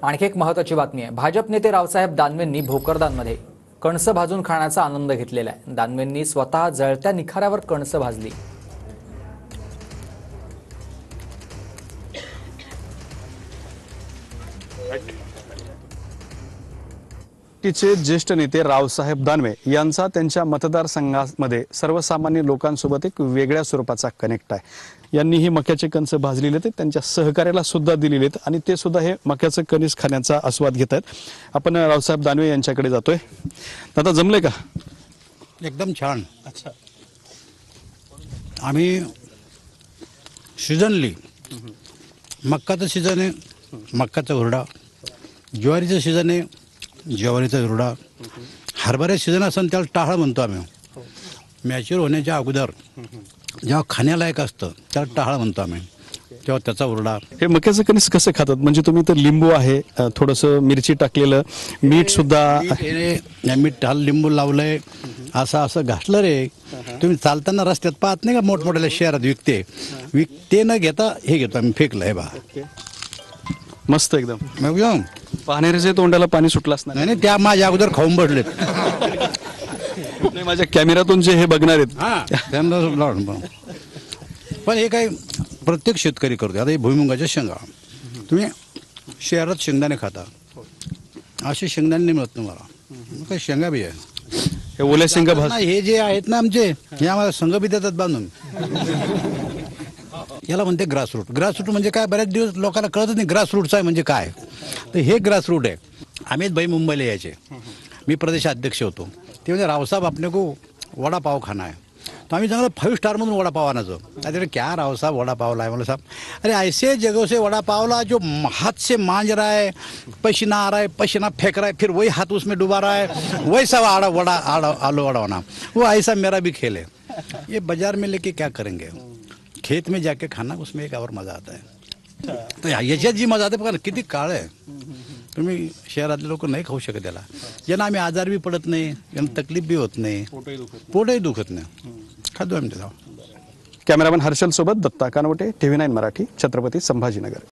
आणखी एक महत्त्वाची बातमी आहे। भाजप नेते रावसाहेब दानवेंनी भोकरदानमध्ये कणसं भाजून खाण्याचा आनंद घेतलेला आहे। दानवेंनी स्वतः जळत्या निखाऱ्यावर कणसं भाजली। चे ज्येष्ठ नेते रावसाहेब दानवे यांचा त्यांच्या मतदारसंघामध्ये सर्वसामान्य लोकांसोबत एक वेगळ्या स्वरूपाचा कनेक्ट आहे। यांनी ही मक्याचे कणस भाजलेले ते त्यांच्या सहकार्याला सुद्धा दिलेले आहेत आणि ते सुद्धा हे मक्याचं कणीस खाण्याचा आस्वाद घेत आहेत। आपण रावसाहेब दानवे यांच्याकडे जातोय। दादा जमले का? एकदम छान। अच्छा, आम्ही सीजनली मक्काचं सीजन आहे, मक्काचा हुरडा, ज्वारीचं सीजन आहे, ज्वारीचा हुरडा, हरभरा सीजन असेल त्याला टाळ म्हणतो आम्ही। मॅच्युअर होण्याच्या अगोदर जेव्हा खाण्यालायक असतं त्याला टाळ म्हणतो आम्ही, तेव्हा त्याचा हुरडा। हे मक्याचं कणीस कसं खातात? म्हणजे तुम्ही तर लिंबू आहे, थोडंसं मिरची टाकलेलं, मीठ सुद्धा मीठ लिंबू लावलंय, असं घातलं रे। तुम्ही चालताना रस्त्यात पाहत नाही का मोठमोठ्या शहरात विकते न घेता हे घेतो आम्ही, फेकलंय बा। मस्त एकदम एकदम पाहणाऱ्याच्या तोंडाला पाणी सुटलं असणार नाही, त्या माझ्या अगोदर खाऊन बसलेत। नाही, माझ्या कॅमेऱ्यातून जे हे बघणार आहेत त्यांना पण हे काय प्रत्येक शेतकरी करतो। आता हे भुईमुगाच्या शेंगा, तुम्ही शहरात शेंगदाणे खाता, असे शेंगदाणे नाही मिळत तुम्हाला। काय शेंगा बी आहे, हे ओल्या शेंगा भाज हे जे आहेत ना आमचे, हे आम्हाला संघ बी देतात बांधून। याला म्हणते ग्रासरूट। ग्रासरूट म्हणजे काय? बऱ्याच दिवस लोकांना कळतच नाही ग्रासरूटचं आहे म्हणजे काय। तर हे ग्रासरूट आहे। आम्ही भाई मुंबईला यायचे, मी प्रदेशाध्यक्ष होतो, ते म्हणजे रावसाहेब आपने को वडा पाव खाना है, तो आम्ही चांगलं 5 स्टारमधून वडा पाव आणायचो। त्याच्याकडे क्या रावसाहेब वडा पाव लाए? बोला साहब अरे ऐसे जगहों से वडा पाव ला जो हाथ से मांज रहा है, पसीना आ रहा है, पसीना फेंक रहा है, फिर वही हाथ उसमें डुबा रहा है, वैसा आलू वड़ा होना, वो ऐसा मेरा भी खेल है। ये बाजार में लेके क्या करेंगे? खेत में जाके खाना, उसमें एक और मजा आता है। तो याच्यात जी मजा आते बघा किती काळ आहे। तुम्ही शहरातले लोक नाही खाऊ शकत याला, ज्यांना आम्ही आजार बी पडत नाही, यांना तकलीफ बी होत नाही, पोटही दुखत नाही, खातो आम्ही त्याला। कॅमेरामन हर्षल सोबत दत्ता कानवटे, TV9 मराठी, छत्रपती संभाजीनगर।